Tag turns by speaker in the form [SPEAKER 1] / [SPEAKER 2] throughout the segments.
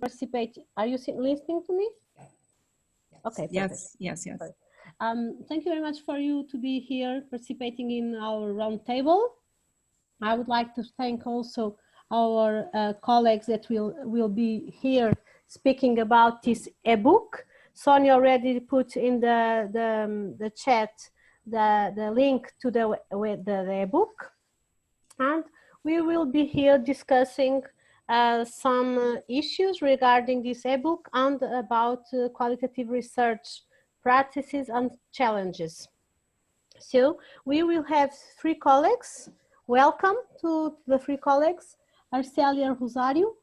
[SPEAKER 1] participate. Are you listening to me? Okay.
[SPEAKER 2] Yes, yes.
[SPEAKER 1] Thank you very much for you to be here participating in our roundtable. I would like to thank also our colleagues that will be here speaking about this ebook. Sonia already put in the chat the link to the ebook, and we will be here discussing some issues regarding this ebook and about qualitative research practices and challenges. So we will have three colleagues. Welcome to the three colleagues. Arceli and Rosario.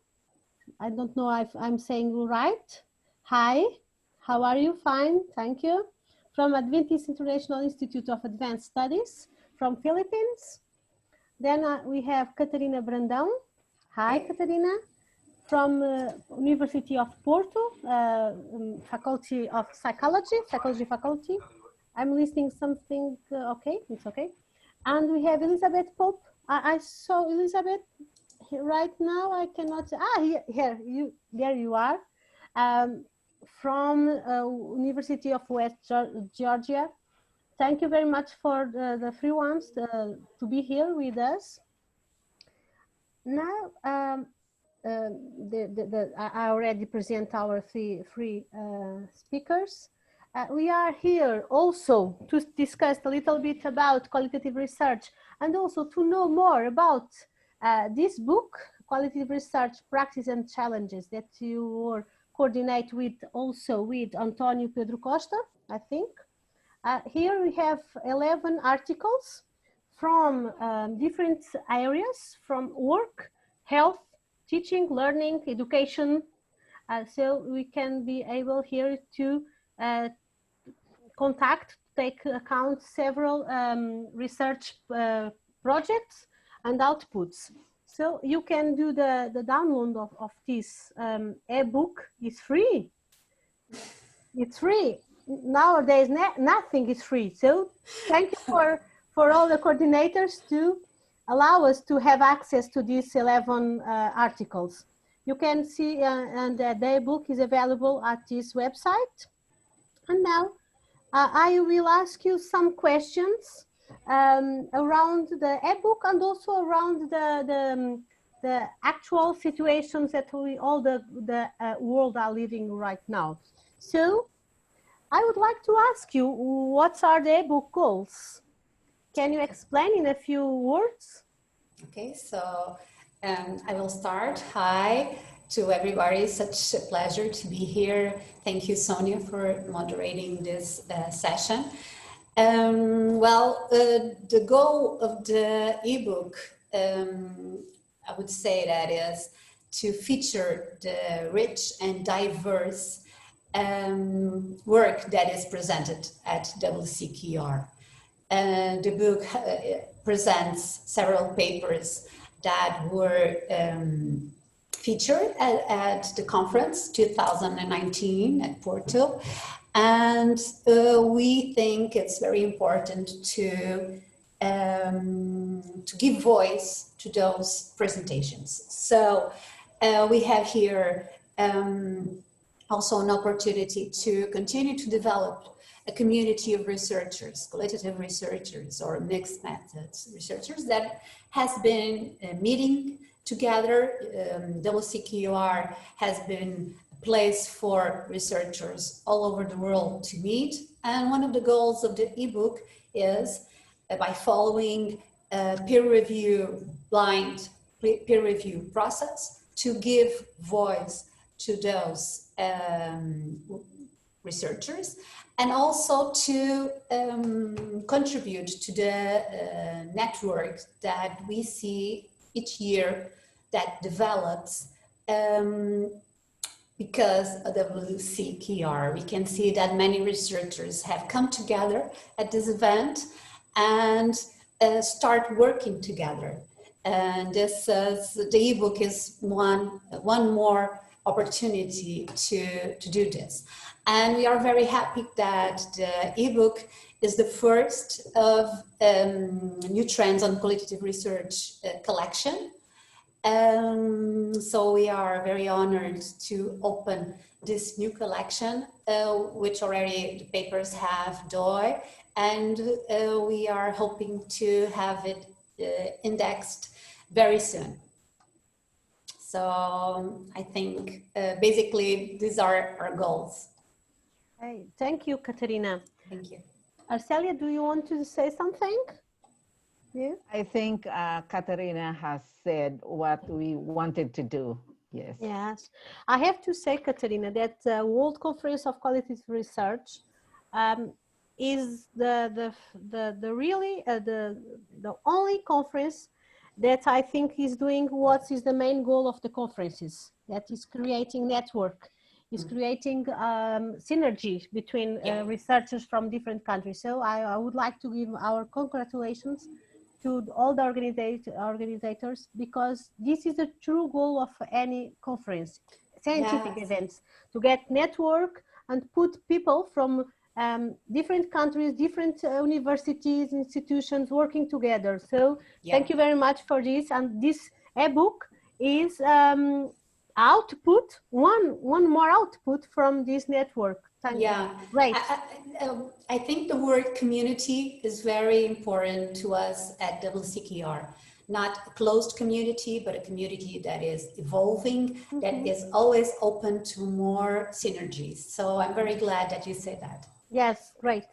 [SPEAKER 1] I don't know if I'm saying right. Hi, how are you? Fine, thank you. From Adventist International Institute of Advanced Studies from Philippines. Then we have Catarina Brandão. Hi, Catarina. From University of Porto, Faculty of Psychology Faculty. I'm listening something, okay, it's okay. And we have Elizabeth Pope. I saw Elizabeth right now. I cannot, there you are. From University of West Georgia. Thank you very much for the three ones to be here with us. Now, I already present our three speakers. We are here also to discuss a little bit about qualitative research and also to know more about this book, Qualitative Research Practice and Challenges, that you will coordinate with also with Antonio Pedro Costa, I think. Here we have 11 articles from different areas, from work, health, teaching, learning, education. So we can be able here to take account several research projects and outputs. So you can do the download of this ebook. It's free. It's free. Nowadays, nothing is free. So thank you for all the coordinators to allow us to have access to these 11 articles. You can see, and the ebook is available at this website. And now I will ask you some questions around the ebook and also around the actual situations that all the world are living right now. So I would like to ask you, what are the ebook goals? Can you explain in a few words?
[SPEAKER 3] Okay, so I will start. Hi to everybody, such a pleasure to be here. Thank you, Sonia, for moderating this session. The goal of the ebook, I would say that is to feature the rich and diverse work that is presented at WCQR. The book presents several papers that were featured at the conference 2019 at Porto, and we think it's very important to give voice to those presentations. So we have here also an opportunity to continue to develop a community of researchers, qualitative researchers or mixed methods researchers that has been meeting together. WCQR has been a place for researchers all over the world to meet. And one of the goals of the ebook is by following a blind peer review process to give voice to those researchers, and also to contribute to the network that we see each year that develops because of WCQR. We can see that many researchers have come together at this event and start working together. And this is, the ebook is one more opportunity to do this. And we are very happy that the ebook is the first of New Trends on Qualitative Research collection. So we are very honored to open this new collection, which already the papers have DOI, and we are hoping to have it indexed very soon. So I think basically these are our goals.
[SPEAKER 1] Hey, thank you, Catarina.
[SPEAKER 3] Thank you.
[SPEAKER 1] Arceli, do you want to say something? Yeah.
[SPEAKER 2] I think Catarina has said what we wanted to do. Yes.
[SPEAKER 1] Yes. I have to say, Catarina, that the World Conference of Qualitative Research is the only conference that I think is doing what is the main goal of the conferences, that is creating network, is creating synergy between researchers from different countries. So I would like to give our congratulations to all the organizers, because this is the true goal of any conference, scientific events, to get network and put people from different countries, different universities, institutions working together. So thank you very much for this. And this ebook is output, one more output from this network. Thank you. Great.
[SPEAKER 3] I think the word community is very important to us at WCQR. Not a closed community, but a community that is evolving, that is always open to more synergies. So I'm very glad that you say that.
[SPEAKER 1] Yes, great.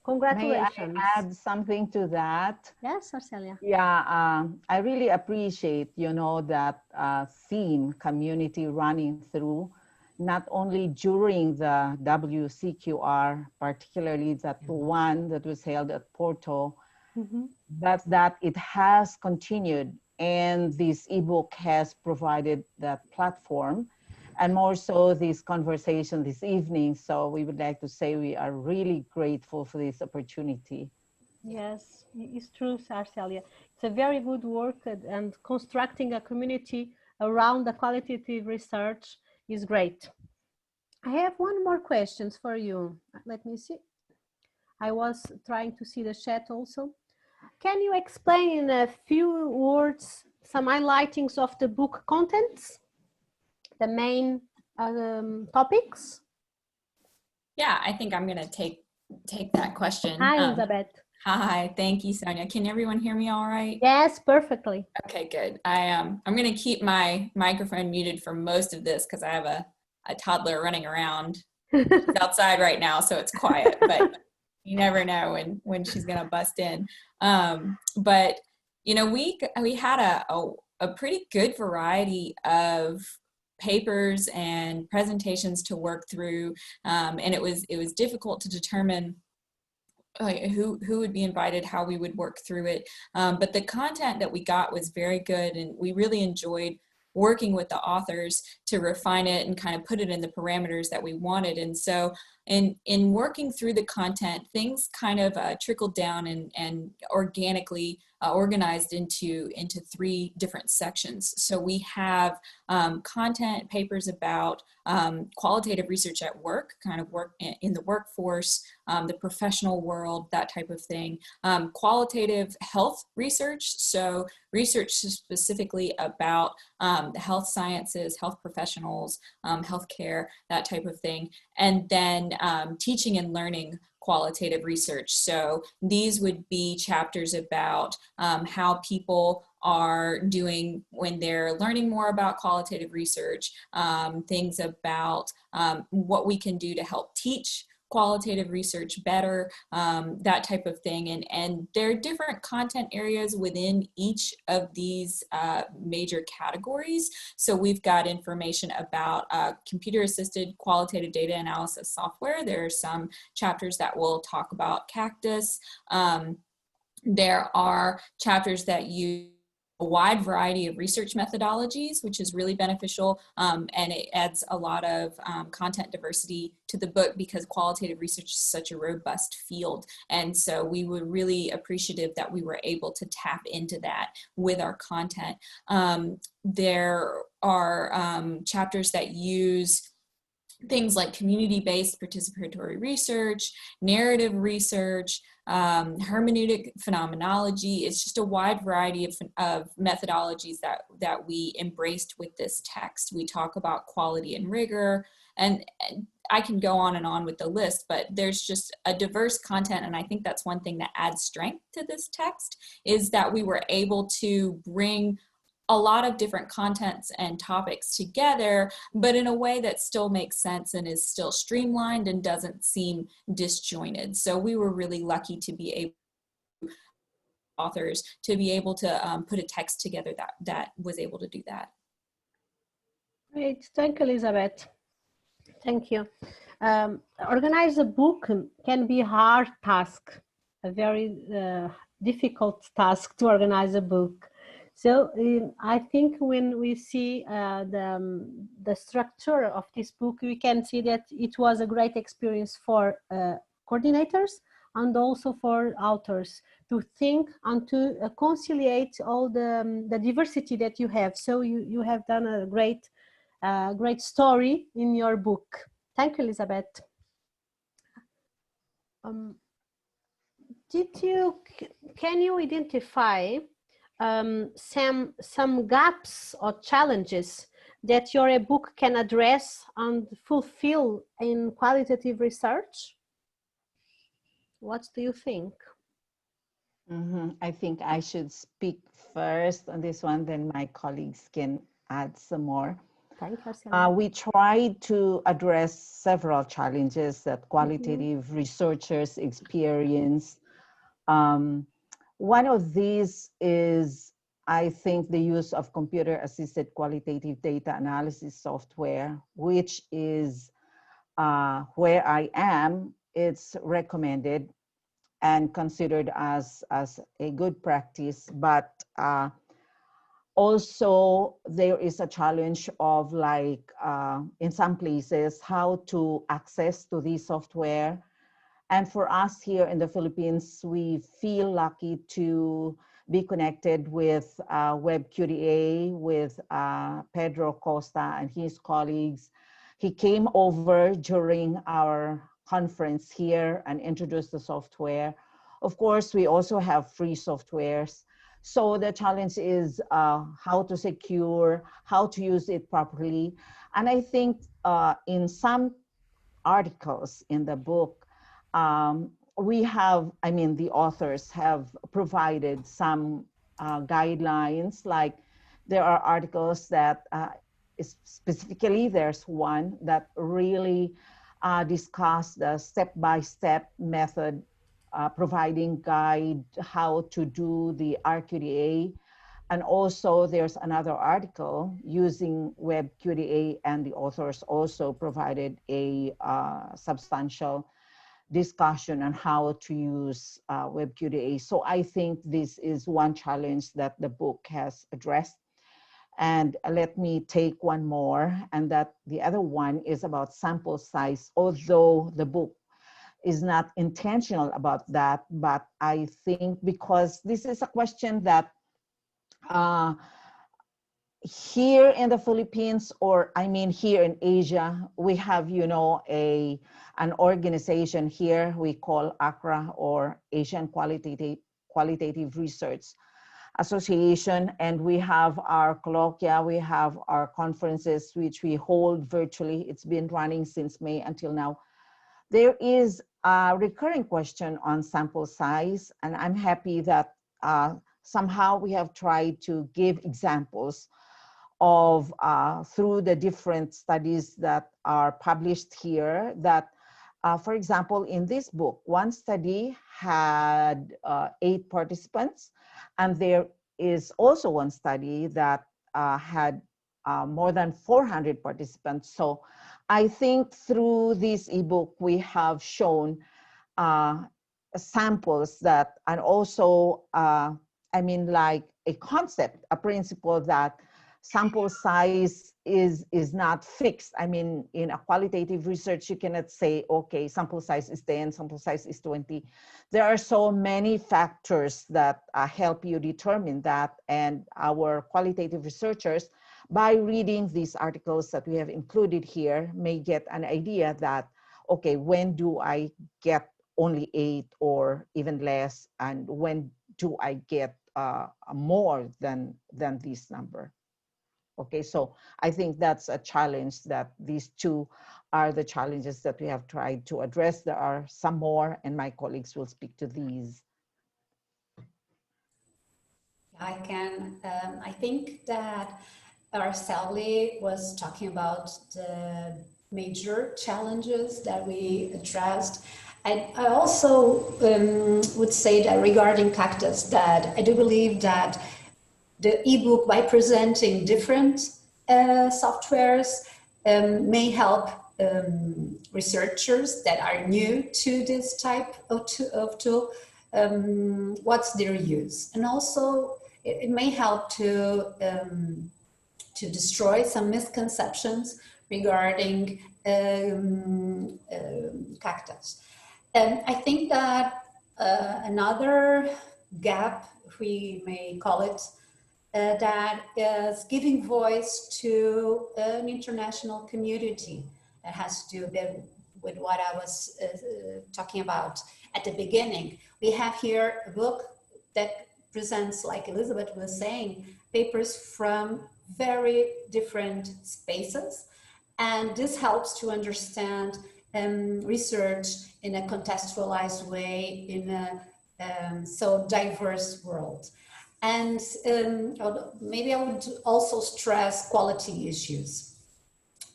[SPEAKER 1] Congratulations.
[SPEAKER 2] May I add something to that?
[SPEAKER 1] Yes, Arcelia.
[SPEAKER 2] Yeah, I really appreciate, that theme, community running through, not only during the WCQR, particularly that one that was held at Porto, but that it has continued, and this ebook has provided that platform, and more so this conversation this evening. So we would like to say we are really grateful for this opportunity.
[SPEAKER 1] Yes, it's true, Arcelia. It's a very good work, and constructing a community around the qualitative research is great. I have one more question for you. Let me see. I was trying to see the chat also. Can you explain in a few words some highlightings of the book contents, the main topics?
[SPEAKER 4] Yeah, I think I'm going to take that question.
[SPEAKER 1] Hi, Elizabeth.
[SPEAKER 4] Hi, thank you, Sonia. Can everyone hear me all right?
[SPEAKER 1] Yes, perfectly.
[SPEAKER 4] Okay, good. I'm going to keep my microphone muted for most of this because I have a toddler running around. She's outside right now, so it's quiet, but you never know when she's going to bust in. But we had a pretty good variety of papers and presentations to work through, and it was difficult to determine who would be invited, how we would work through it. But the content that we got was very good, and we really enjoyed working with the authors to refine it and kind of put it in the parameters that we wanted. And so in working through the content, things kind of trickled down and organically organized into 3 different sections. So we have content papers about qualitative research at work, kind of work in the workforce, the professional world, that type of thing. Qualitative health research, so research specifically about the health sciences, health professionals, healthcare, that type of thing. And then teaching and learning qualitative research. So these would be chapters about how people are doing when they're learning more about qualitative research, things about what we can do to help teach qualitative research better, that type of thing. And there are different content areas within each of these major categories. So we've got information about computer-assisted qualitative data analysis software. There are some chapters that will talk about Cactus. There are chapters that use a wide variety of research methodologies, which is really beneficial, and it adds a lot of content diversity to the book because qualitative research is such a robust field. And so we were really appreciative that we were able to tap into that with our content. There are chapters that use things like community-based participatory research, narrative research, hermeneutic phenomenology. It's just a wide variety of methodologies that we embraced with this text. We talk about quality and rigor, and I can go on and on with the list, but there's just a diverse content, and I think that's one thing that adds strength to this text, is that we were able to bring a lot of different contents and topics together, but in a way that still makes sense and is still streamlined and doesn't seem disjointed. So we were really lucky to be able, authors, to be able to put a text together that was able to do that.
[SPEAKER 1] Great, thank you, Elizabeth. Thank you. Organize a book can be a hard task, a very difficult task to organize a book. So I think when we see the structure of this book, we can see that it was a great experience for coordinators and also for authors to think and to conciliate all the diversity that you have. So you have done a great story in your book. Thank you, Elizabeth. Can you identify some gaps or challenges that your book can address and fulfill in qualitative research? What do you think?
[SPEAKER 2] I think I should speak first on this one, then my colleagues can add some more.
[SPEAKER 1] Thank you, Arceli.
[SPEAKER 2] We tried to address several challenges that qualitative researchers experience. One of these is, I think, the use of computer-assisted qualitative data analysis software, which is where I am. It's recommended and considered as a good practice, but also there is a challenge of, like, in some places, how to access to this software. And for us here in the Philippines, we feel lucky to be connected with WebQDA, with Pedro Costa and his colleagues. He came over during our conference here and introduced the software. Of course, we also have free softwares. So the challenge is how to secure, how to use it properly. And I think in some articles in the book, we have, I mean, the authors have provided some guidelines, like there are articles that specifically, there's one that really discuss the step-by-step method, providing guide how to do the RQDA. And also there's another article using WebQDA, and the authors also provided a substantial discussion on how to use WebQDA. So I think this is one challenge that the book has addressed. And let me take one more, and that the other one is about sample size, although the book is not intentional about that, but I think because this is a question that here in the Philippines, or I mean here in Asia, we have, you know, an organization here we call ACRA, or Asian Qualitative Research Association, and we have our colloquia, we have our conferences, which we hold virtually. It's been running since May until now. There is a recurring question on sample size, and I'm happy that somehow we have tried to give examples of through the different studies that are published here, that for example, in this book, one study had 8 participants, and there is also one study that had more than 400 participants. So I think through this ebook, we have shown samples that, and also, I mean, like a concept, a principle that sample size is not fixed. I mean, in a qualitative research, you cannot say, okay, sample size is 10, sample size is 20. There are so many factors that help you determine that, and our qualitative researchers by reading these articles that we have included here, may get an idea that, okay, when do I get only 8 or even less, and when do I get more than this number? Okay, so I think that's a challenge, that these two are the challenges that we have tried to address. There are some more, and my colleagues will speak to these.
[SPEAKER 3] I can, I think that Arceli was talking about the major challenges that we addressed. I also would say that regarding Cactus, that I do believe that the ebook, by presenting different softwares, may help researchers that are new to this type of tool, what's their use. And also it may help to destroy some misconceptions regarding Cactus. And I think that another gap, we may call it, that is giving voice to an international community that has to do with what I was talking about at the beginning. We have here a book that presents, like Elizabeth was saying, papers from very different spaces. And this helps to understand research in a contextualized way in a so diverse world. And maybe I would also stress quality issues.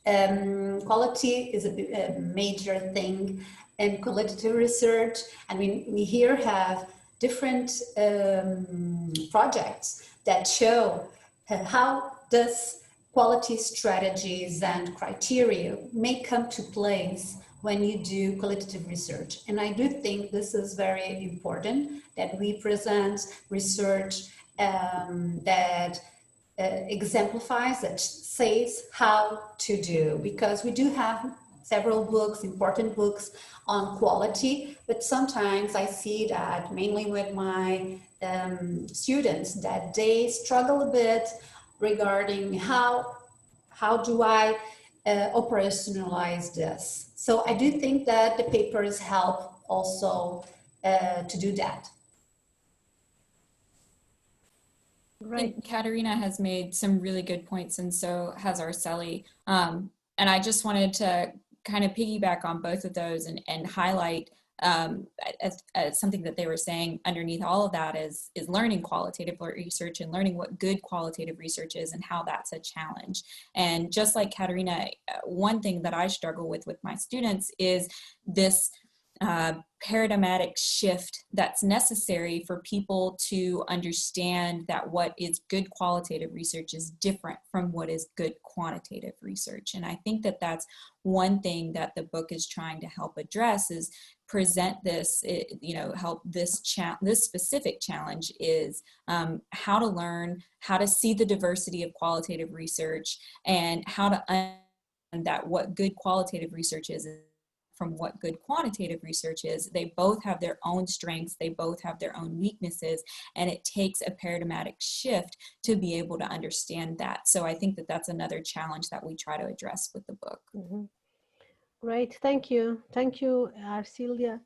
[SPEAKER 3] Quality is a major thing in qualitative research. I mean, we here have different projects that show how this quality strategies and criteria may come to place when you do qualitative research. And I do think this is very important, that we present research that exemplifies, that says how to do, because we do have several books, important books on quality, but sometimes I see that, mainly with my students, that they struggle a bit regarding how do I operationalize this. So I do think that the papers help also to do that.
[SPEAKER 4] Right. Catarina has made some really good points, and so has Arceli. And I just wanted to kind of piggyback on both of those and highlight as something that they were saying underneath all of that is learning qualitative research and learning what good qualitative research is and how that's a challenge. And just like Catarina, one thing that I struggle with my students is this paradigmatic shift that's necessary for people to understand that what is good qualitative research is different from what is good quantitative research. And I think that that's one thing that the book is trying to help address, is present this, help this specific challenge is how to learn, how to see the diversity of qualitative research, and how to understand that what good qualitative research is from what good quantitative research is. They both have their own strengths, they both have their own weaknesses, and it takes a paradigmatic shift to be able to understand that. So I think that that's another challenge that we try to address with the book.
[SPEAKER 1] Mm-hmm. Great, thank you. Thank you, Arceli,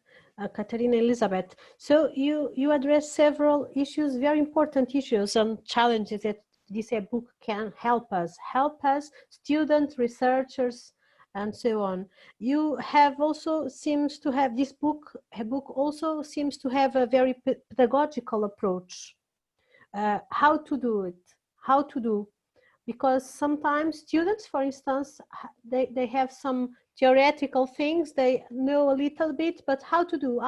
[SPEAKER 1] Catarina, Elizabeth. So you address several issues, very important issues and challenges that this book can help us, students, researchers, and so on. You have also seems to have this book, a book also seems to have a very pedagogical approach. How to do, because sometimes students, for instance, they have some theoretical things, they know a little bit, but how to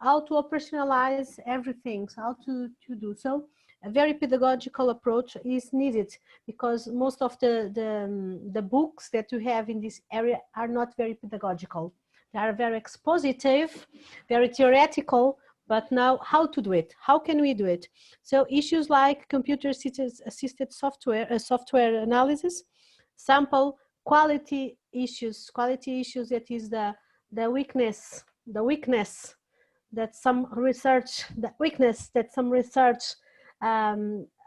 [SPEAKER 1] operationalize everything, how to do. So a very pedagogical approach is needed, because most of the books that you have in this area are not very pedagogical. They are very expositive, very theoretical, but now how to do it? How can we do it? So issues like computer assisted software analysis, sample quality issues, that is the weakness that some research,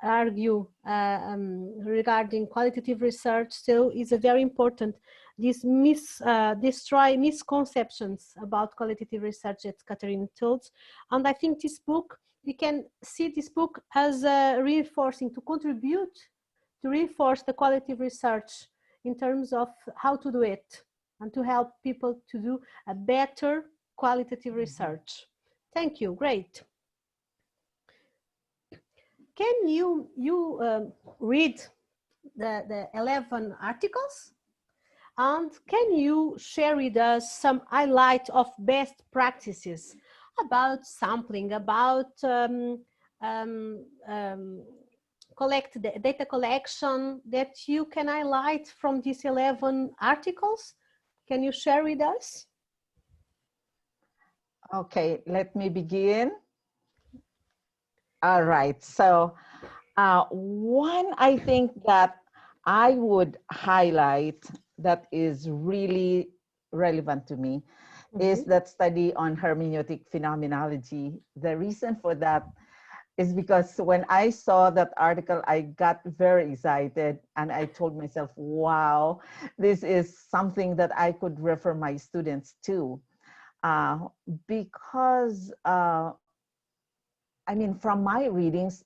[SPEAKER 1] argue regarding qualitative research. So it's a very important, destroy misconceptions about qualitative research that Catarina told. And I think this book, we can see this book as reinforcing, to contribute to reinforce the qualitative research in terms of how to do it and to help people to do a better qualitative research. Thank you, great. Can you read the 11 articles? And can you share with us some highlight of best practices about sampling, about data collection that you can highlight from these 11 articles? Can you share with us?
[SPEAKER 2] Okay, let me begin. All right, so one I think that I would highlight that is really relevant to me is that study on hermeneutic phenomenology. The reason for that is because when I saw that article, I got very excited and I told myself, wow, this is something that I could refer my students to. Because I mean, from my readings,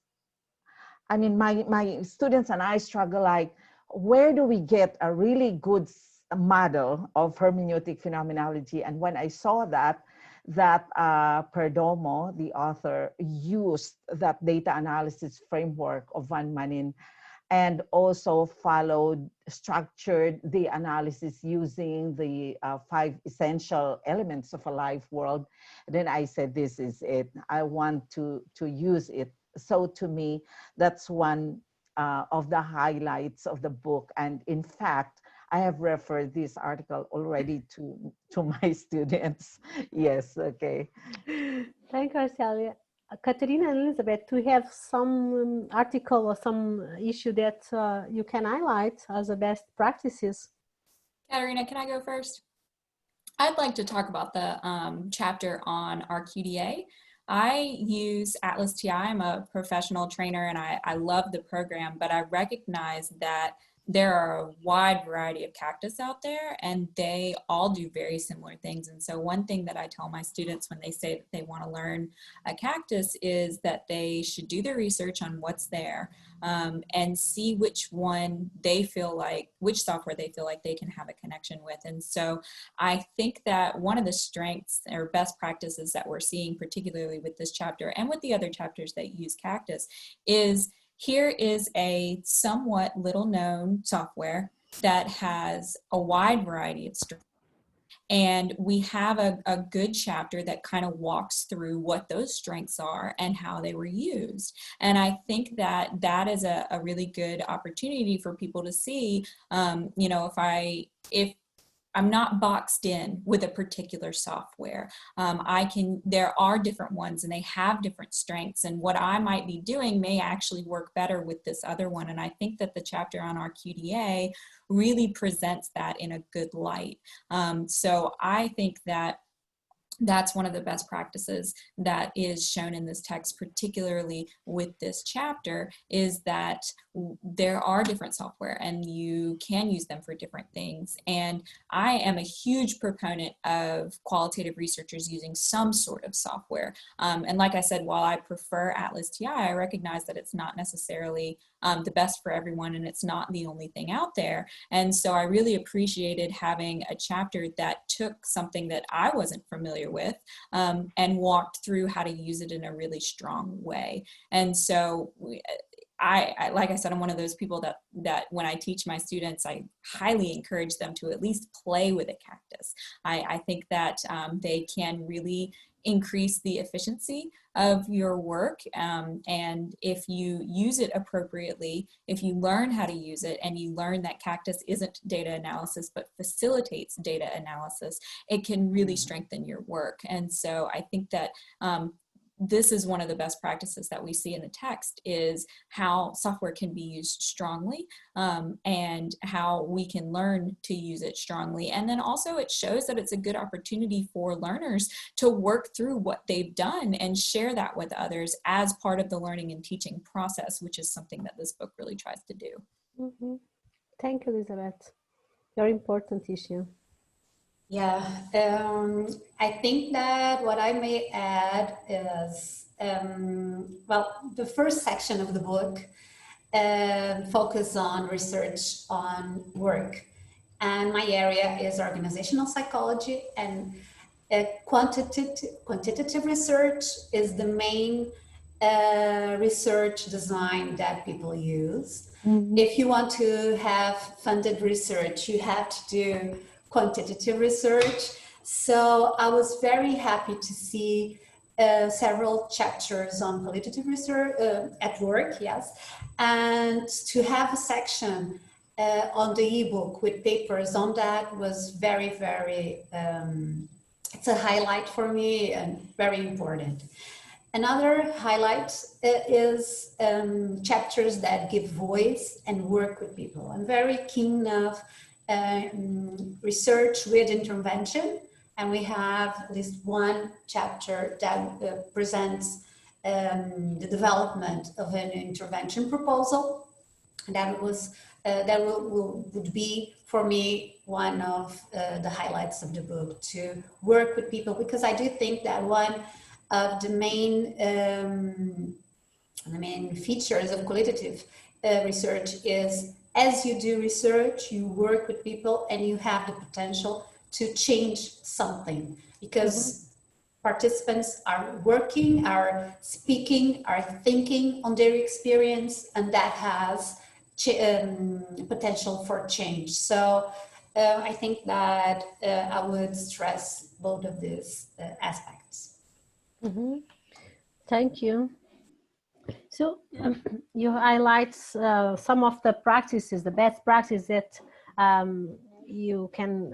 [SPEAKER 2] I mean, my students and I struggle like, where do we get a really good model of hermeneutic phenomenology? And when I saw that Perdomo, the author, used that data analysis framework of Van Manen and also structured the analysis using the 5 essential elements of a life world, then I said, this is it. I want to use it. So to me, that's one of the highlights of the book. And in fact, I have referred this article already to my students. Yes, okay.
[SPEAKER 1] Thank you, Arceli. Catarina and Elizabeth, do you have some article or some issue that you can highlight as the best practices?
[SPEAKER 4] Catarina, can I go first? I'd like to talk about the chapter on RQDA. I use Atlas TI. I'm a professional trainer and I love the program, but I recognize that there are a wide variety of cactus out there and they all do very similar things. And so one thing that I tell my students when they say that they want to learn a cactus is that they should do their research on what's there and see which software they feel like they can have a connection with. And so I think that one of the strengths or best practices that we're seeing, particularly with this chapter and with the other chapters that use cactus, is here is a somewhat little known software that has a wide variety of strengths. And we have a good chapter that kind of walks through what those strengths are and how they were used. And I think that that is a really good opportunity for people to see, you know, if I'm not boxed in with a particular software. There are different ones and they have different strengths, and what I might be doing may actually work better with this other one. And I think that the chapter on RQDA really presents that in a good light. So I think that that's one of the best practices that is shown in this text, particularly with this chapter, is that there are different software and you can use them for different things. And I am a huge proponent of qualitative researchers using some sort of software. And like I said, while I prefer Atlas TI, I recognize that it's not necessarily the best for everyone and it's not the only thing out there. And so I really appreciated having a chapter that took something that I wasn't familiar with and walked through how to use it in a really strong way. And so I like I said, I'm one of those people that when I teach my students, I highly encourage them to at least play with a cactus. I think that they can really increase the efficiency of your work. And if you use it appropriately, if you learn how to use it and you learn that cactus isn't data analysis, but facilitates data analysis, it can really strengthen your work. And so I think that this is one of the best practices that we see in the text, is how software can be used strongly, and how we can learn to use it strongly. And then also it shows that it's a good opportunity for learners to work through what they've done and share that with others as part of the learning and teaching process, which is something that this book really tries to do.
[SPEAKER 1] Mm-hmm. Thank you, Elizabeth. Very important issue.
[SPEAKER 3] Yeah, I think that what I may add is, well, the first section of the book focus on research on work. And my area is organizational psychology, and quantitative research is the main research design that people use. Mm-hmm. If you want to have funded research, you have to do quantitative research. So I was very happy to see several chapters on qualitative research at work, yes, and to have a section on the ebook with papers on that was very, very, it's a highlight for me and very important. Another highlight is chapters that give voice and work with people. I'm very keen of research with intervention, and we have at least one chapter that presents the development of an intervention proposal. And that was would be for me one of the highlights of the book, to work with people, because I do think that one of the main features of qualitative research is, as you do research, you work with people and you have the potential to change something, because participants are working, are speaking, are thinking on their experience, and that has potential for change. So I think that I would stress both of these aspects.
[SPEAKER 1] Mm-hmm. Thank you. So you highlight some of the practices, the best practices that you can,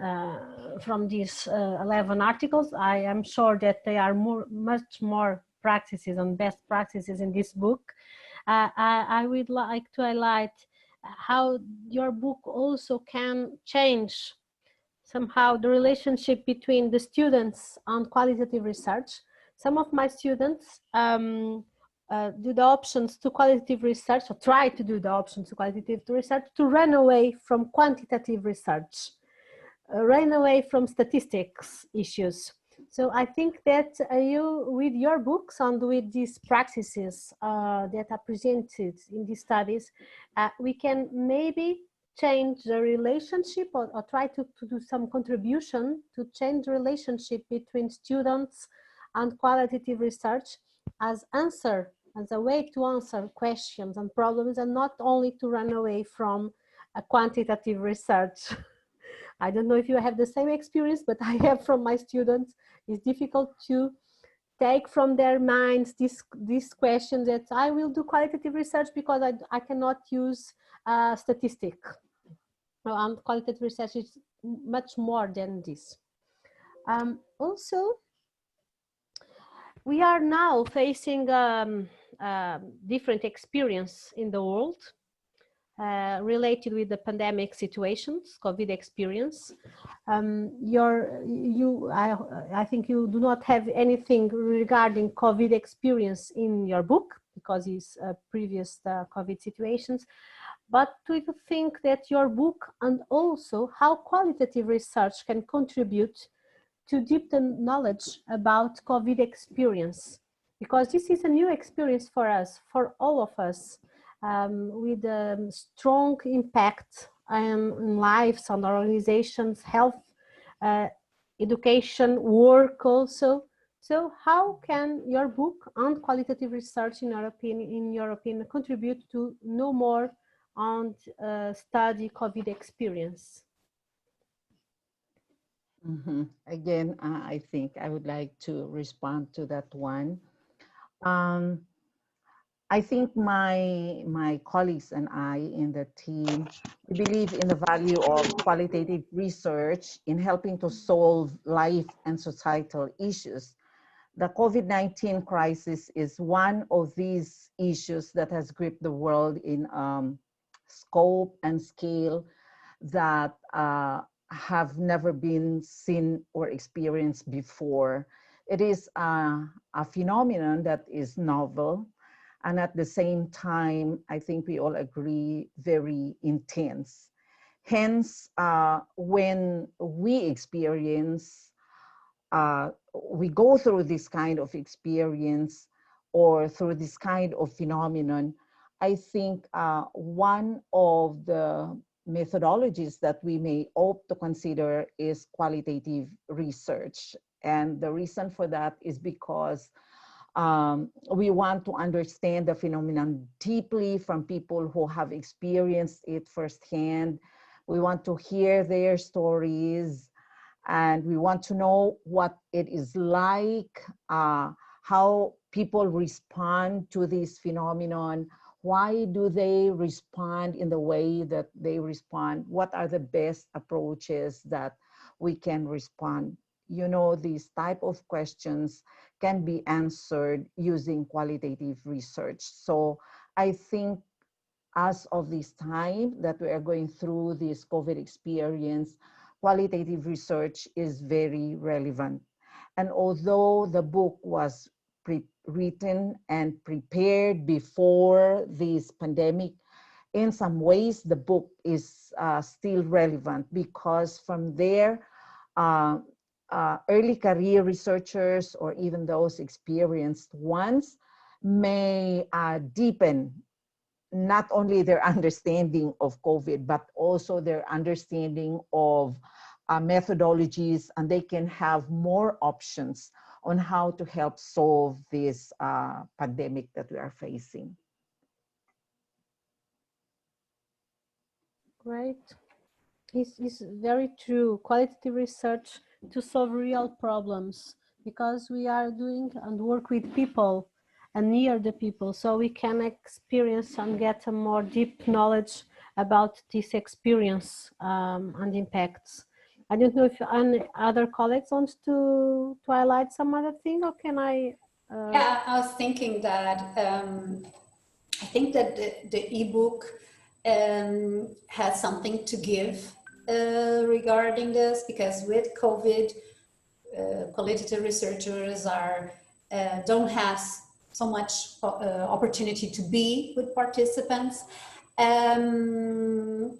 [SPEAKER 1] from these 11 articles. I am sure that there are much more practices and best practices in this book. I would like to highlight how your book also can change somehow the relationship between the students and qualitative research. Some of my students do the options to qualitative research, or try to do the options to qualitative research, to run away from quantitative research, run away from statistics issues. So I think that you, with your books and with these practices that are presented in these studies, we can maybe change the relationship, or try to do some contribution to change the relationship between students and qualitative research as a way to answer questions and problems, and not only to run away from a quantitative research. I don't know if you have the same experience, but I have from my students. It's difficult to take from their minds this question that I will do qualitative research because I cannot use statistic. And qualitative research is much more than this. Also, we are now facing different experience in the world related with the pandemic situations, COVID experience. I think you do not have anything regarding COVID experience in your book, because it's previous COVID situations. But do you think that your book, and also how qualitative research, can contribute to deepen knowledge about COVID experience? Because this is a new experience for us, for all of us, with a strong impact on lives, on organizations, health, education, work also. So how can your book and qualitative research, in your opinion, contribute to know more and study COVID experience?
[SPEAKER 2] Mm-hmm. Again, I think I would like to respond to that one. I think my colleagues and I in the team, we believe in the value of qualitative research in helping to solve life and societal issues the COVID-19 crisis is one of these issues that has gripped the world in scope and scale that have never been seen or experienced before. It is a phenomenon that is novel, and at the same time, I think we all agree, very intense. Hence, when we go through this kind of experience or through this kind of phenomenon, I think one of the methodologies that we may opt to consider is qualitative research. And the reason for that is because we want to understand the phenomenon deeply from people who have experienced it firsthand. We want to hear their stories, and we want to know what it is like, how people respond to this phenomenon. Why do they respond in the way that they respond? What are the best approaches that we can respond? You know, these type of questions can be answered using qualitative research. So I think as of this time that we are going through this COVID experience, qualitative research is very relevant. And although the book was written and prepared before this pandemic, in some ways the book is still relevant, because from there, early career researchers or even those experienced ones may deepen not only their understanding of COVID, but also their understanding of methodologies, and they can have more options on how to help solve this pandemic that we are facing.
[SPEAKER 1] Great. It's very true. Qualitative research to solve real problems, because we are doing and work with people and near the people, so we can experience and get a more deep knowledge about this experience and impacts. I don't know if any other colleagues want to highlight some other thing, or can I?
[SPEAKER 3] Yeah, I was thinking that I think that the ebook has something to give regarding this, because with COVID, qualitative researchers don't have so much opportunity to be with participants. And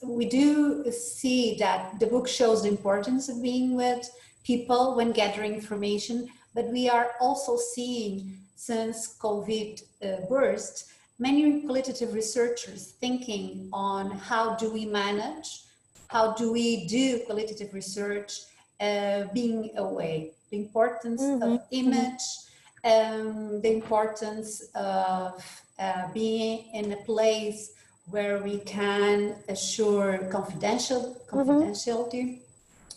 [SPEAKER 3] we do see that the book shows the importance of being with people when gathering information, but we are also seeing, since COVID burst, many qualitative researchers thinking on how do we manage, how do we do qualitative research being away, the importance of image, the importance of being in a place where we can assure confidentiality.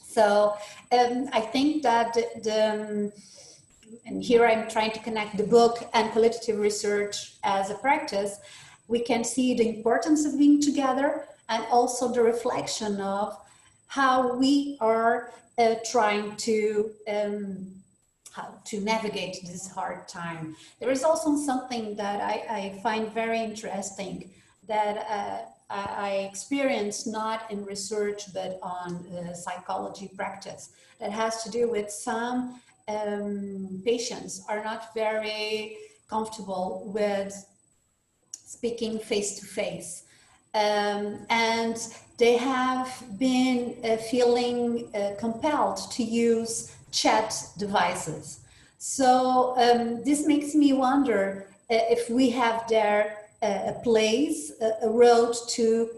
[SPEAKER 3] So I think that and here I'm trying to connect the book and qualitative research as a practice, we can see the importance of being together, and also the reflection of how we are trying to navigate this hard time. There is also something that I find very interesting that I experienced not in research but on psychology practice, that has to do with some patients are not very comfortable with speaking face to face. And they have been feeling compelled to use chat devices. So this makes me wonder if we have there a place, a road to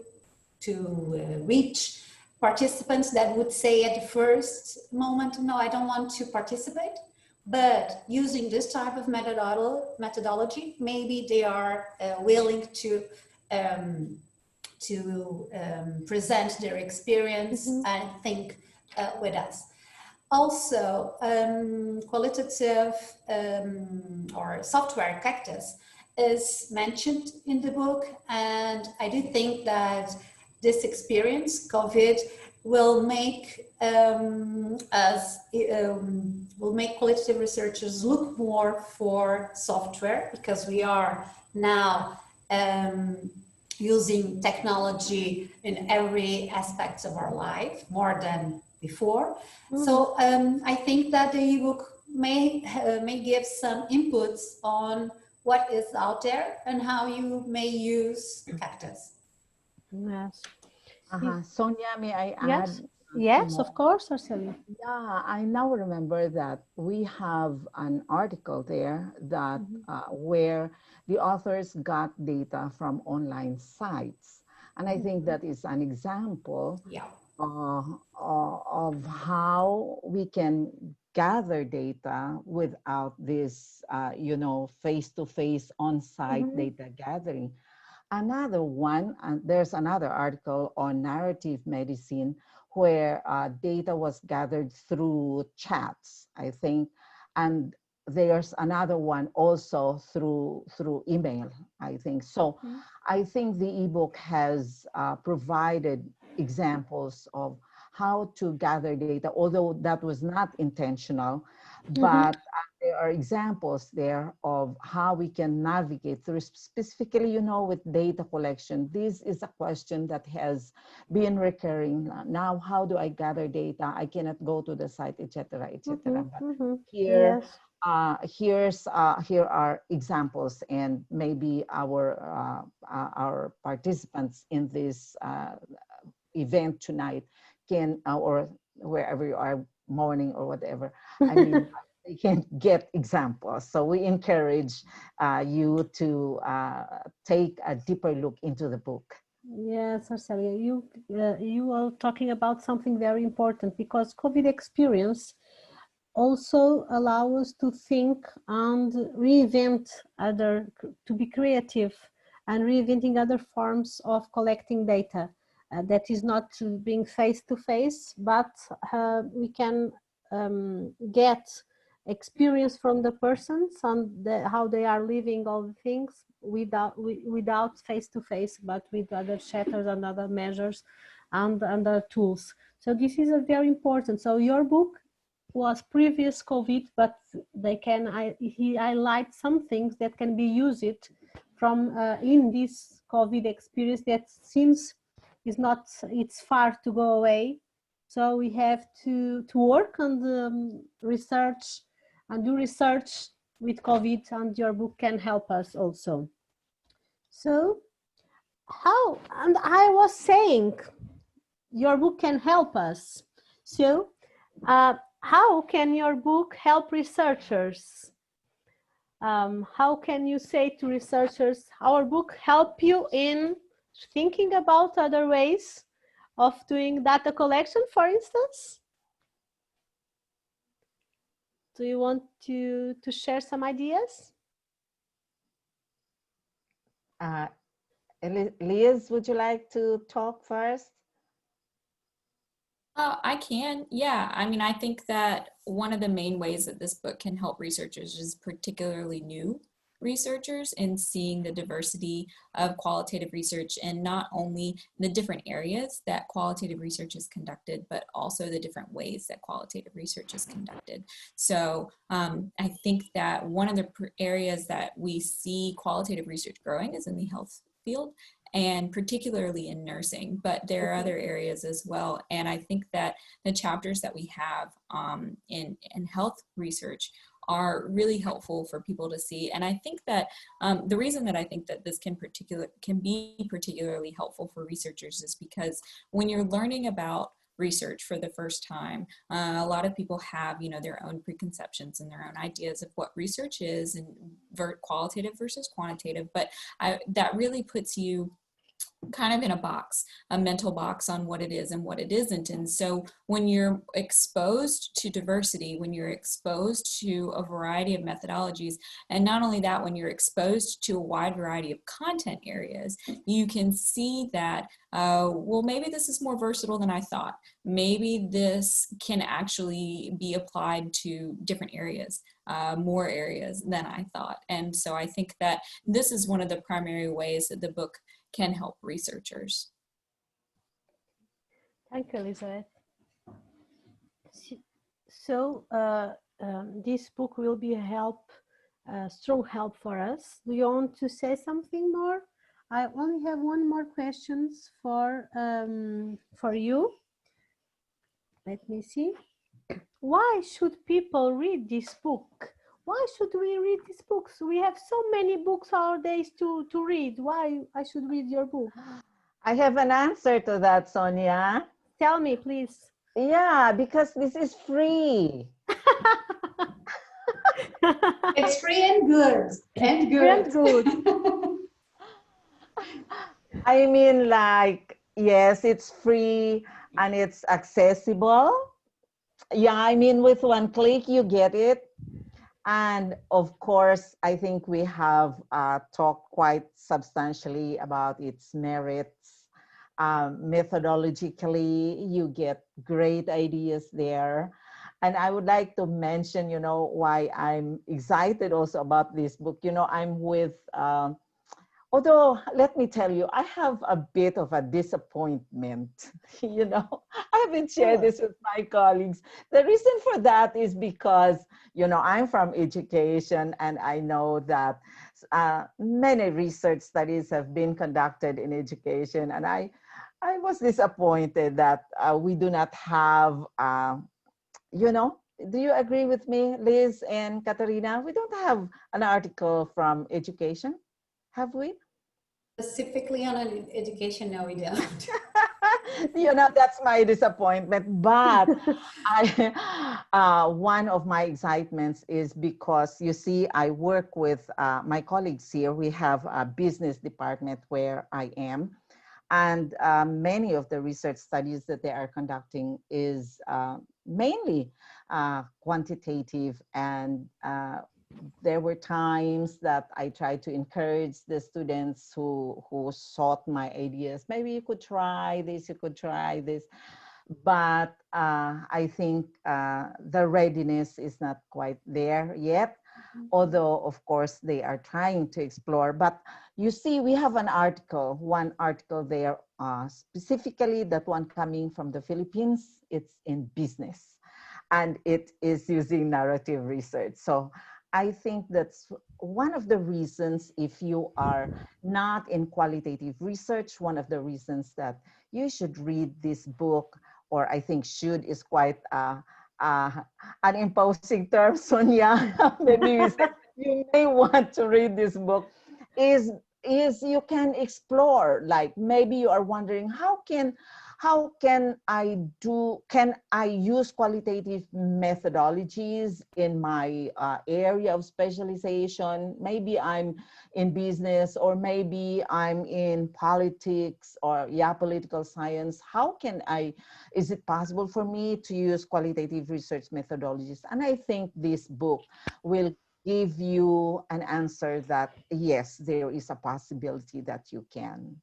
[SPEAKER 3] reach participants that would say at the first moment, no, I don't want to participate, but using this type of methodology, maybe they are willing to present their experience and think with us. Also, qualitative or software cactus is mentioned in the book, and I do think that this experience, COVID, will make will make qualitative researchers look more for software, because we are now using technology in every aspect of our life more than before. So I think that the ebook may give some inputs on what is out there and how you may use Cactus.
[SPEAKER 1] Yes.
[SPEAKER 2] Sonia, may I add?
[SPEAKER 1] Yes. Yes, of course, Arceli.
[SPEAKER 2] Yeah, I now remember that we have an article there that where the authors got data from online sites. And I think that is an example of how we can gather data without this, face-to-face on-site data gathering. Another one, and there's another article on narrative medicine where data was gathered through chats, I think, and there's another one also through email, I think. So I think the ebook has provided examples of how to gather data, although that was not intentional, but there are examples there of how we can navigate through, specifically, with data collection. This is a question that has been recurring. Now, how do I gather data? I cannot go to the site, etc., etc. But here, here are examples, and maybe our participants in this event tonight can, or wherever you are, morning or whatever, I mean, they can get examples. So we encourage you to take a deeper look into the book.
[SPEAKER 1] Yes, Arceli, you are talking about something very important, because COVID experience also allow us to think and reinvent to be creative and reinventing other forms of collecting data. That is not being face-to-face, but we can get experience from the persons and how they are living all the things without face-to-face, but with other chatters and other measures and other tools. So this is a very important. So your book was previous COVID, but he highlights some things that can be used from in this COVID experience that seems it's far to go away. So we have to work and research and do research with COVID, and your book can help us also. So and I was saying your book can help us. So how can your book help researchers? How can you say to researchers, our book help you in thinking about other ways of doing data collection, for instance? Do you want to share some ideas?
[SPEAKER 2] Liz, would you like to talk first?
[SPEAKER 4] I can, yeah. I mean, I think that one of the main ways that this book can help researchers is particularly new researchers in seeing the diversity of qualitative research, and not only the different areas that qualitative research is conducted, but also the different ways that qualitative research is conducted. So I think that one of the areas that we see qualitative research growing is in the health field, and particularly in nursing, but there are other areas as well. And I think that the chapters that we have in health research are really helpful for people to see. And I think that the reason that I think that this can be particularly helpful for researchers is because when you're learning about research for the first time, a lot of people have, their own preconceptions and their own ideas of what research is, and qualitative versus quantitative, but that really puts you kind of in a box, a mental box on what it is and what it isn't. And so when you're exposed to diversity, when you're exposed to a variety of methodologies, and not only that, when you're exposed to a wide variety of content areas, you can see that, well, maybe this is more versatile than I thought. Maybe this can actually be applied to different areas, more areas than I thought. And so I think that this is one of the primary ways that the book can help researchers.
[SPEAKER 1] Thank you, Elizabeth. So this book will be a strong help for us. Do you want to say something more? I only have one more question for you. Let me see. Why should people read this book? Why should we read these books? We have so many books nowadays to read. Why I should read your book?
[SPEAKER 2] I have an answer to that, Sonia.
[SPEAKER 1] Tell me, please.
[SPEAKER 2] Yeah, because this is free.
[SPEAKER 3] It's free and good. And good.
[SPEAKER 1] And good.
[SPEAKER 2] I mean, like, yes, it's free and it's accessible. Yeah, I mean, with one click, you get it. And of course, I think we have talked quite substantially about its merits. Methodologically, you get great ideas there. And I would like to mention, you know, why I'm excited also about this book. You know, I'm with, although let me tell you, I have a bit of a disappointment. You know, I haven't shared this with my colleagues. The reason for that is because, you know, I'm from education and I know that many research studies have been conducted in education. And I was disappointed that we do not have, you know, do you agree with me, Liz and Catarina? We don't have an article from education, have we?
[SPEAKER 3] Specifically on education, no, we don't.
[SPEAKER 2] You know, that's my disappointment. But one of my excitements is because, you see, I work with my colleagues here. We have a business department where I am. And many of the research studies that they are conducting is mainly quantitative. And there were times that I tried to encourage the students who sought my ideas. Maybe you could try this, you could try this. But I think the readiness is not quite there yet. Although, of course, they are trying to explore. But you see, we have one article there, specifically that one coming from the Philippines. It's in business, and it is using narrative research. So I think that's one of the reasons, if you are not in qualitative research, one of the reasons that you should read this book, or I think should is quite an imposing term, Sonia. Maybe you may want to read this book, is you can explore, like maybe you are wondering, how can I use qualitative methodologies in my area of specialization? Maybe I'm in business, or maybe I'm in politics, or political science. How can is it possible for me to use qualitative research methodologies? And I think this book will give you an answer that yes, there is a possibility that you can.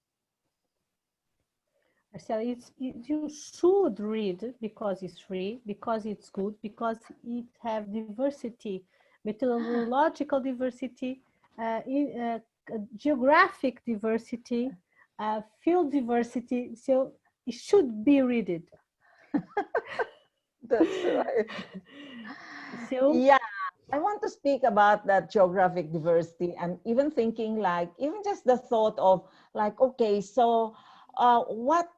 [SPEAKER 1] Arceli, you should read because it's free, because it's good, because it have diversity, methodological diversity, geographic diversity, field diversity. So it should be read.
[SPEAKER 2] That's right.
[SPEAKER 1] So
[SPEAKER 2] yeah, I want to speak about that geographic diversity, and even thinking, like, even just the thought of, like, okay, so what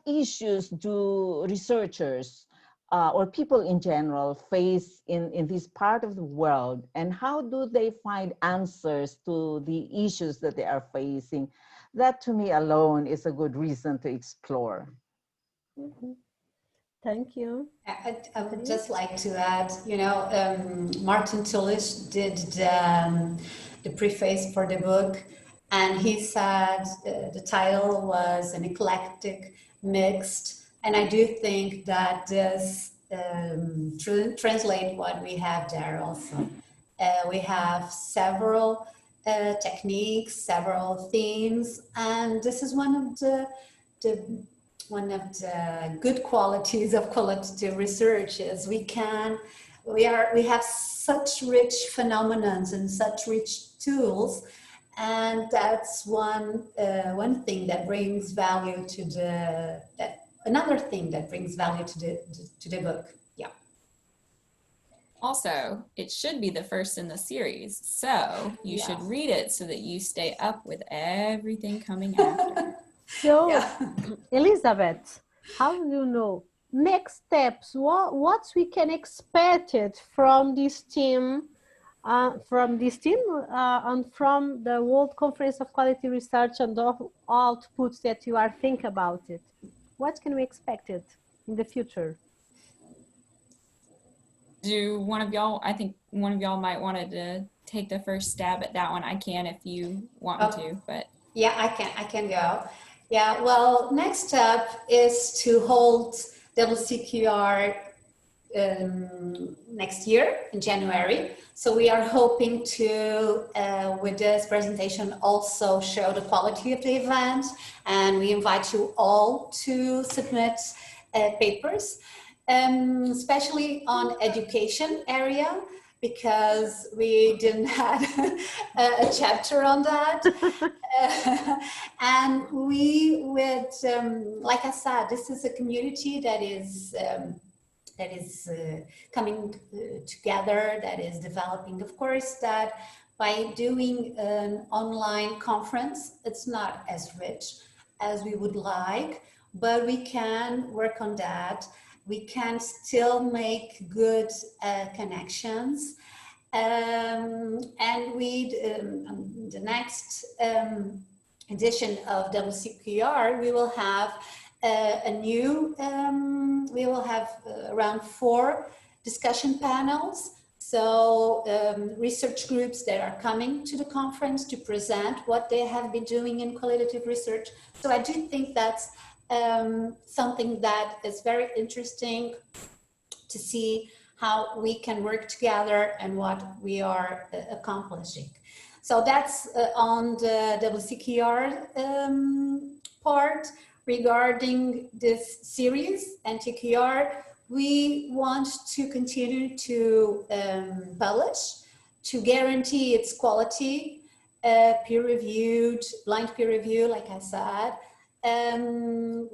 [SPEAKER 2] issues do researchers or people in general face in this part of the world, and how do they find answers to the issues that they are facing? That, to me alone, is a good reason to explore.
[SPEAKER 1] Mm-hmm. Thank you.
[SPEAKER 3] I would just like to add, you know, Martin Tullish did the preface for the book, and he said the title was an eclectic, mixed, and I do think that this translate what we have there also. We have several techniques, several themes, and this is one of the good qualities of qualitative research is we have such rich phenomena and such rich tools, and that's one thing that brings value to another thing that brings value to the book. Yeah.
[SPEAKER 4] Also, it should be the first in the series, so you should read it so that you stay up with everything coming after.
[SPEAKER 1] So, Elizabeth, how do you know? Next steps, what we can expect it from this team, and from the World Conference of Quality Research and the outputs that you are thinking about it? What can we expect it in the future?
[SPEAKER 4] Do one of y'all, I think one of y'all might want to take the first stab at that one. I can if you want me to, but.
[SPEAKER 3] Yeah, I can go. Yeah, well, next step is to hold WCQR next year in January. So we are hoping to, with this presentation, also show the quality of the event, and we invite you all to submit papers, especially on education area, because we didn't have a chapter on that. And we would, like I said, this is a community that is coming together, that is developing. Of course, that by doing an online conference, it's not as rich as we would like, but we can work on that. We can still make good connections. And we, the next edition of WCQR, we will have we will have around 4 discussion panels. So research groups that are coming to the conference to present what they have been doing in qualitative research. So I do think that's something that is very interesting to see how we can work together and what we are accomplishing. So that's on the WCQR part. Regarding this series, NTQR, we want to continue to publish, to guarantee its quality, peer-reviewed, blind peer review, like I said.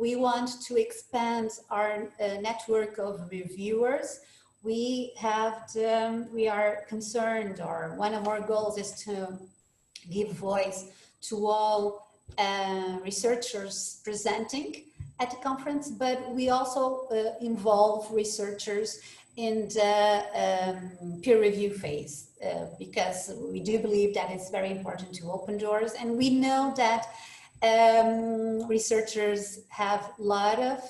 [SPEAKER 3] We want to expand our network of reviewers. We are concerned, or one of our goals is to give voice to all researchers presenting at the conference, but we also involve researchers in the peer review phase, because we do believe that it's very important to open doors. And we know that researchers have a lot of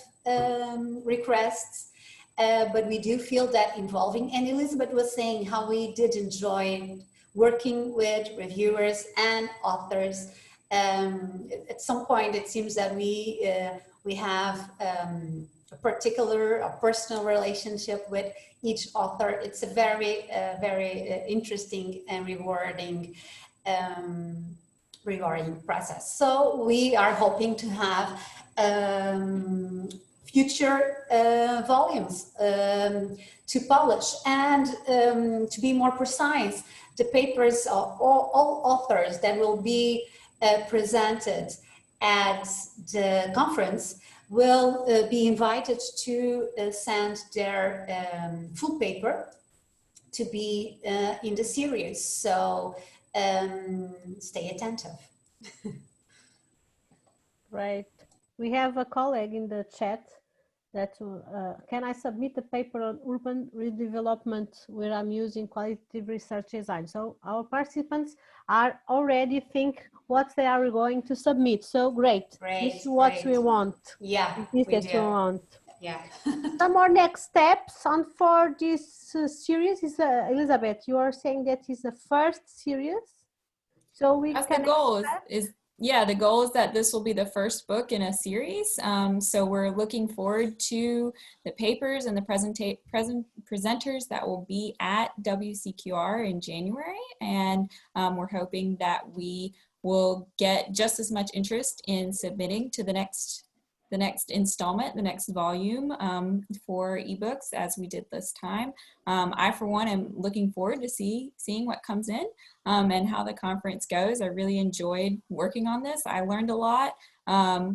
[SPEAKER 3] requests, but we do feel that involving, and Elizabeth was saying how we did enjoy working with reviewers and authors. At some point, it seems that we have a personal relationship with each author. It's a very interesting and rewarding process. So we are hoping to have future volumes to publish, and to be more precise, the papers of all authors that will be presented at the conference will be invited to send their full paper to be in the series. So stay attentive.
[SPEAKER 1] Right. We have a colleague in the chat that can I submit a paper on urban redevelopment where I'm using qualitative research design? So our participants are already think what they are going to submit. So great. This is what we want.
[SPEAKER 3] Yeah,
[SPEAKER 1] this that you want.
[SPEAKER 3] Yeah.
[SPEAKER 1] Some more next steps on for this series is Elizabeth. You are saying that is the first series. So we
[SPEAKER 4] That's
[SPEAKER 1] can.
[SPEAKER 4] The goal yeah, the goal is that this will be the first book in a series. So we're looking forward to the papers and the presenters that will be at WCQR in January. And we're hoping that we will get just as much interest in submitting to the next installment, the next volume for ebooks as we did this time. I, for one, am looking forward to seeing what comes in and how the conference goes. I really enjoyed working on this. I learned a lot.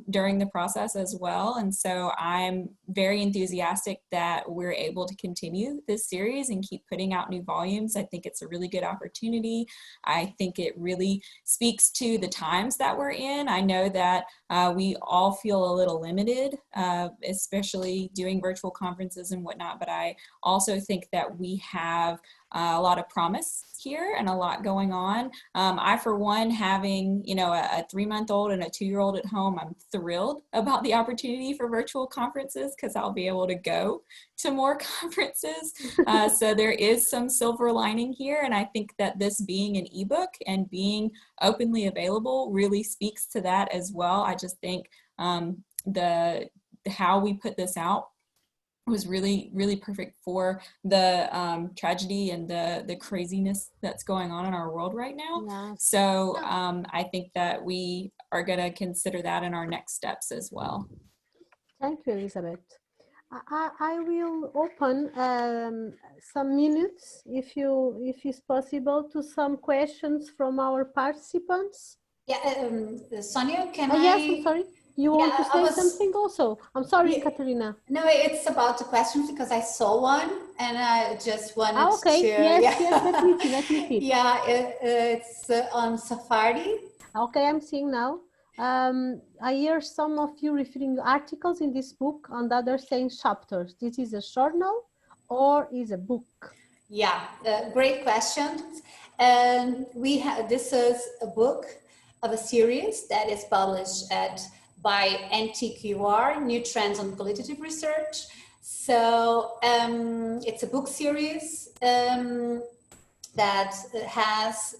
[SPEAKER 4] during the process as well. And so I'm very enthusiastic that we're able to continue this series and keep putting out new volumes. I think it's a really good opportunity. I think it really speaks to the times that we're in. I know that we all feel a little limited, especially doing virtual conferences and whatnot, but I also think that we have a lot of promise here and a lot going on. I, for one, having, you know, a 3-month-old and a 2-year-old at home, I'm thrilled about the opportunity for virtual conferences because I'll be able to go to more conferences. So there is some silver lining here. And I think that this being an ebook and being openly available really speaks to that as well. I just think how we put this out was really, really perfect for the tragedy and the craziness that's going on in our world right now.
[SPEAKER 1] Yeah.
[SPEAKER 4] So I think that we are going to consider that in our next steps as well.
[SPEAKER 1] Thank you, Elizabeth. I will open some minutes, if it's possible, to some questions from our participants.
[SPEAKER 3] Yeah, Sonia, can I?
[SPEAKER 1] Yes, I'm sorry. You want to say something also? I'm sorry,
[SPEAKER 3] Yeah.
[SPEAKER 1] Catarina.
[SPEAKER 3] No, it's about the questions because I saw one and I just wanted
[SPEAKER 1] okay.
[SPEAKER 3] to.
[SPEAKER 1] Yes, let me see.
[SPEAKER 3] Yeah, it's on Safari.
[SPEAKER 1] Okay, I'm seeing now. I hear some of you referring to articles in this book and others saying chapters. This is a journal or is a book?
[SPEAKER 3] Yeah, great questions. And this is a book of a series that is published by NTQR, New Trends on Qualitative Research. So it's a book series that has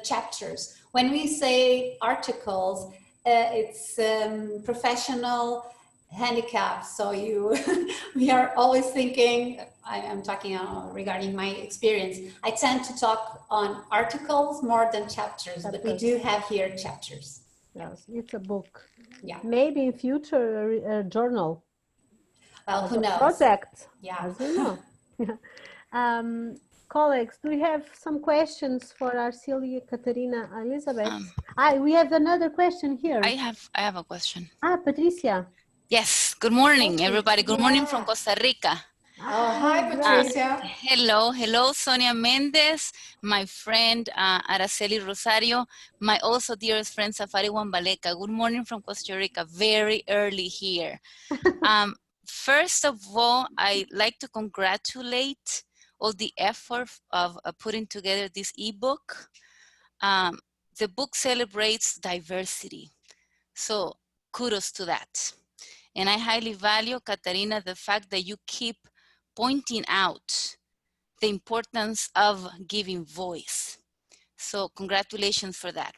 [SPEAKER 3] chapters. When we say articles, it's professional handicap. So we are always thinking, I'm talking regarding my experience. I tend to talk on articles more than chapters, but we do have here chapters.
[SPEAKER 1] Yes, it's a book.
[SPEAKER 3] Yeah.
[SPEAKER 1] Maybe in future a journal.
[SPEAKER 3] Well, who knows?
[SPEAKER 1] Project.
[SPEAKER 3] Yeah.
[SPEAKER 1] As we know. Colleagues, do we have some questions for Arceli, Catarina, Elizabeth? We have another question here.
[SPEAKER 5] I have a question.
[SPEAKER 1] Patricia.
[SPEAKER 5] Yes. Good morning, everybody. Good morning from Costa Rica.
[SPEAKER 3] Oh, hi, Patricia.
[SPEAKER 5] Hello, Sonia Mendez, my friend Arceli Rosario, my also dearest friend Safari Wambaleca. Good morning from Costa Rica, very early here. First of all, I'd like to congratulate all the effort of putting together this ebook. The book celebrates diversity, so kudos to that. And I highly value, Catarina, the fact that you keep pointing out the importance of giving voice. So congratulations for that.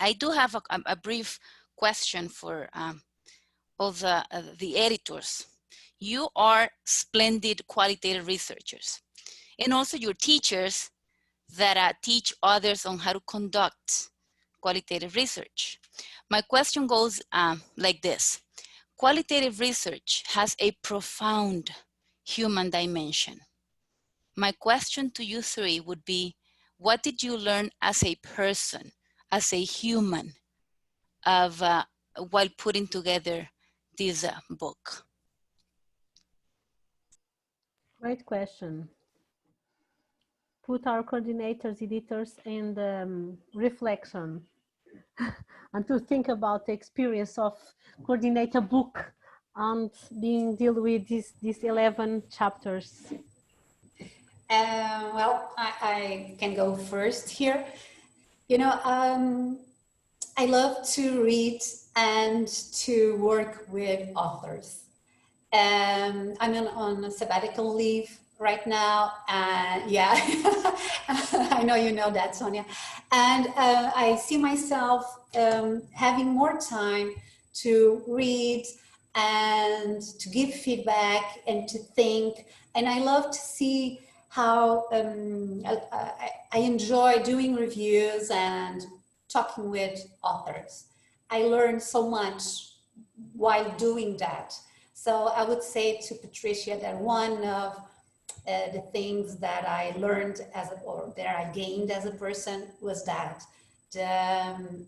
[SPEAKER 5] I do have a brief question for all the editors. You are splendid qualitative researchers, and also your teachers that teach others on how to conduct qualitative research. My question goes like this. Qualitative research has a profound human dimension. My question to you three would be, what did you learn as a person, as a human, while putting together this book?
[SPEAKER 1] Great question. Put our coordinators, editors in reflection and to think about the experience of coordinate a book and deal with these 11 chapters.
[SPEAKER 3] Well, I can go first here. You know, I love to read and to work with authors. I'm on a sabbatical leave right now, and yeah, I know you know that, Sonia. And I see myself having more time to read and to give feedback and to think. And I love to see how I enjoy doing reviews and talking with authors. I learned so much while doing that. So I would say to Patricia that one of the things that I learned or that I gained as a person was that the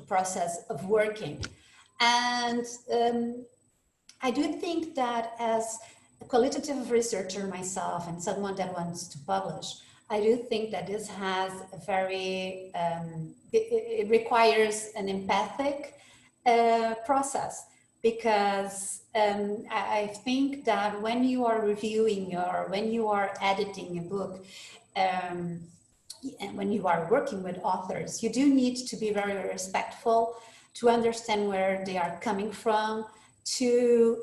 [SPEAKER 3] process of working. And I do think that as a qualitative researcher myself and someone that wants to publish, I do think that this has a very, it requires an empathic process, because I think that when you are reviewing or when you are editing a book, and when you are working with authors, you do need to be very, very respectful, to understand where they are coming from, to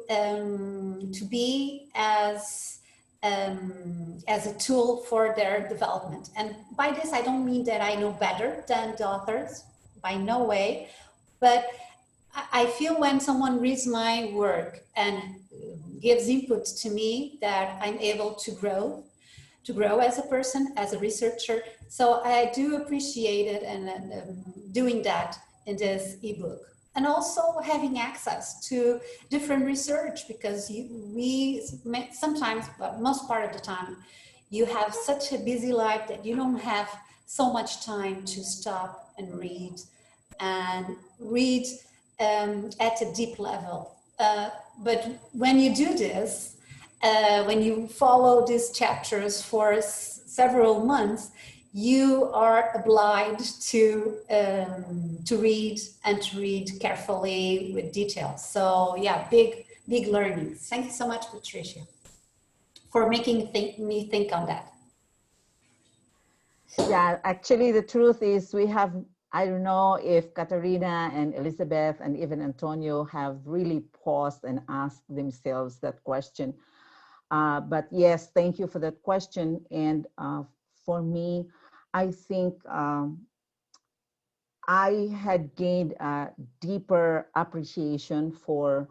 [SPEAKER 3] be as a tool for their development. And by this, I don't mean that I know better than the authors, by no way, but I feel when someone reads my work and gives input to me, that I'm able to grow as a person, as a researcher. So I do appreciate it, and doing that in this ebook. And also having access to different research, because we sometimes, but most part of the time, you have such a busy life that you don't have so much time to stop and read at a deep level. But when you do this, when you follow these chapters for several months, you are obliged to read, and to read carefully with details. So yeah, big learnings. Thank you so much, Patricia, for making me think on that.
[SPEAKER 2] Yeah, actually the truth is we have, I don't know if Catarina and Elizabeth and even Antonio have really paused and asked themselves that question. But yes, thank you for that question. And for me, I think I had gained a deeper appreciation for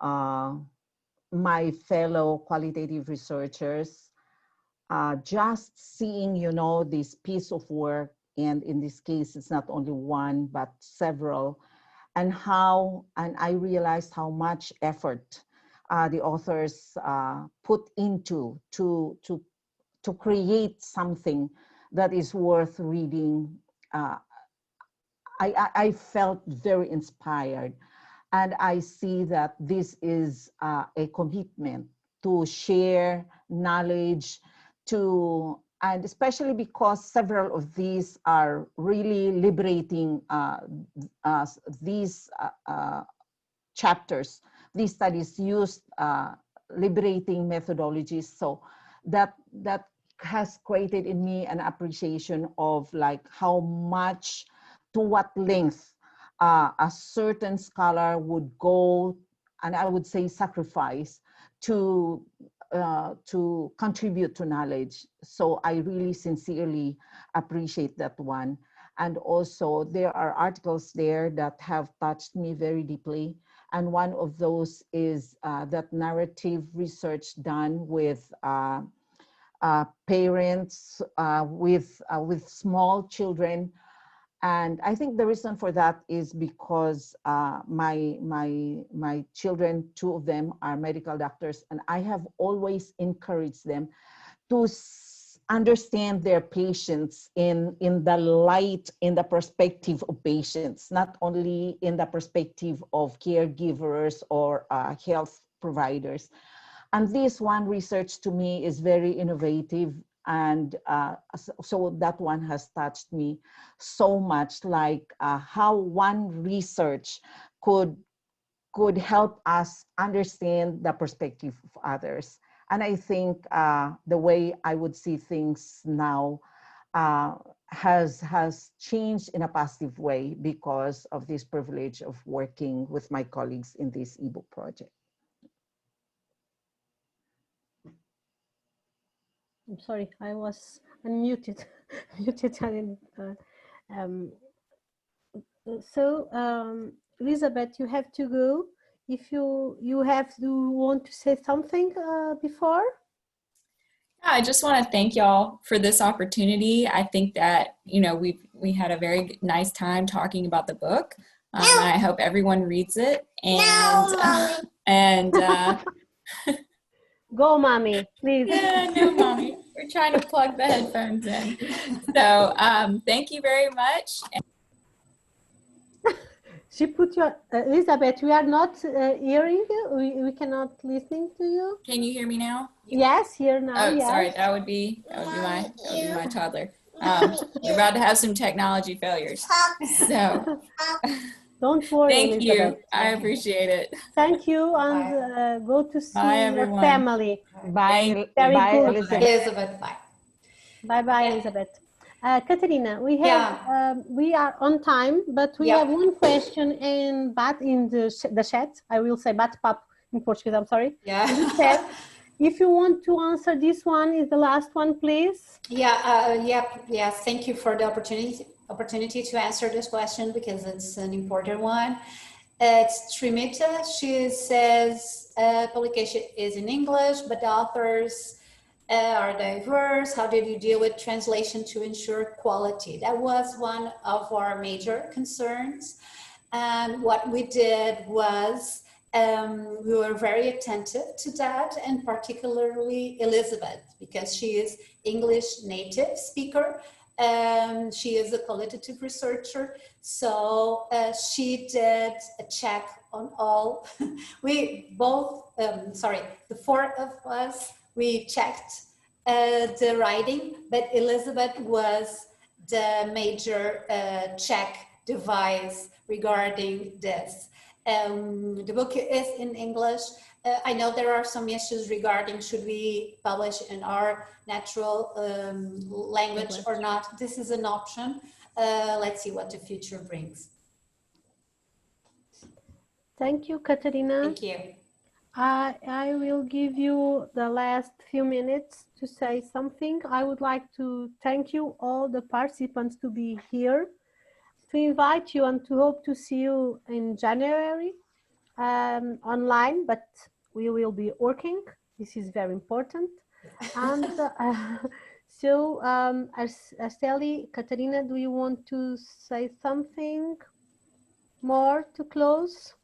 [SPEAKER 2] my fellow qualitative researchers, just seeing, this piece of work, and in this case, it's not only one, but several, and I realized how much effort the authors put into to create something that is worth reading. I felt very inspired, and I see that this is a commitment to share knowledge, and especially because several of these are really liberating. These chapters, these studies used liberating methodologies, so that has created in me an appreciation of like how much, to what length a certain scholar would go, and I would say sacrifice, to contribute to knowledge. So I really sincerely appreciate that one. And also there are articles there that have touched me very deeply. And one of those is that narrative research done with parents with small children. And I think the reason for that is because my children, two of them are medical doctors, and I have always encouraged them to understand their patients in the light, in the perspective of patients, not only in the perspective of caregivers or health providers. And this one research to me is very innovative. And so that one has touched me so much, like how one research could help us understand the perspective of others. And I think the way I would see things now has changed in a positive way because of this privilege of working with my colleagues in this ebook project.
[SPEAKER 1] I'm sorry, I was unmuted. Elizabeth, you have to go. If you want to say something before?
[SPEAKER 4] I just want to thank y'all for this opportunity. I think that, we had a very nice time talking about the book. And I hope everyone reads it. And
[SPEAKER 1] Go, mommy, please.
[SPEAKER 4] Yeah, no, mommy. We're trying to plug the headphones in. So thank you very much.
[SPEAKER 1] She put your, Elizabeth, we are not hearing you. We cannot listening to you.
[SPEAKER 4] Can you hear me now?
[SPEAKER 1] Yes, here now,
[SPEAKER 4] Oh,
[SPEAKER 1] yes.
[SPEAKER 4] sorry, that would be my toddler. We're about to have some technology failures. So
[SPEAKER 1] Don't worry,
[SPEAKER 4] thank
[SPEAKER 1] Elizabeth.
[SPEAKER 4] you. I appreciate it.
[SPEAKER 1] Thank you, and go to see
[SPEAKER 4] Bye,
[SPEAKER 1] your
[SPEAKER 4] everyone.
[SPEAKER 1] family.
[SPEAKER 2] Bye,
[SPEAKER 1] Very
[SPEAKER 2] bye,
[SPEAKER 1] good.
[SPEAKER 2] Elizabeth.
[SPEAKER 3] Elizabeth, bye.
[SPEAKER 1] Bye-bye, Elizabeth. Catarina, we have we are on time, but we have one question in the chat. I will say bate-papo in Portuguese, I'm sorry.
[SPEAKER 3] Yeah.
[SPEAKER 1] If you want to answer this one, is the last one, please.
[SPEAKER 3] Yes. Thank you for the opportunity to answer this question because it's an important one. It's Trimita. She says publication is in English, but the authors are diverse. How did you deal with translation to ensure quality? That was one of our major concerns. And what we did was we were very attentive to that, and particularly Elizabeth, because she is English native speaker. She is a qualitative researcher. So she did a check on all. We both, the four of us, we checked the writing, but Elizabeth was the major check device regarding this. The book is in English. I know there are some issues regarding should we publish in our natural language or not. This is an option. Let's see what the future brings.
[SPEAKER 1] Thank you, Catarina.
[SPEAKER 3] Thank you.
[SPEAKER 1] I will give you the last few minutes to say something. I would like to thank you all the participants to be here, to invite you and to hope to see you in January online, but we will be working. This is very important. And so, Arceli, Catarina, do you want to say something more to close?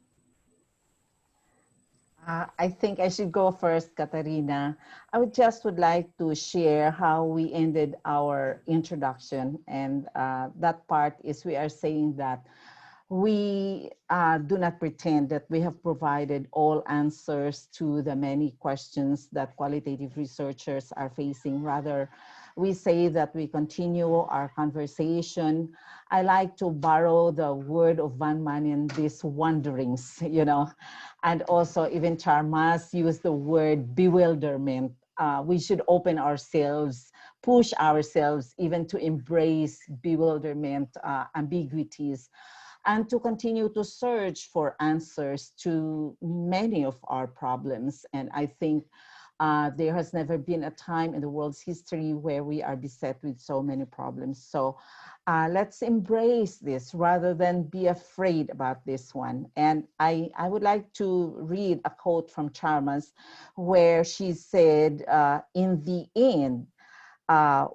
[SPEAKER 2] I think I should go first, Catarina. I would like to share how we ended our introduction. And that part is we are saying that we do not pretend that we have provided all answers to the many questions that qualitative researchers are facing. Rather, we say that we continue our conversation. I like to borrow the word of Van Manen, these wanderings, you know, and also even Charmas used the word bewilderment. We should open ourselves, push ourselves even to embrace bewilderment, ambiguities, and to continue to search for answers to many of our problems. And I think there has never been a time in the world's history where we are beset with so many problems. So let's embrace this rather than be afraid about this one. And I would like to read a quote from Charmas where she said, in the end,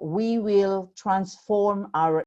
[SPEAKER 2] we will transform our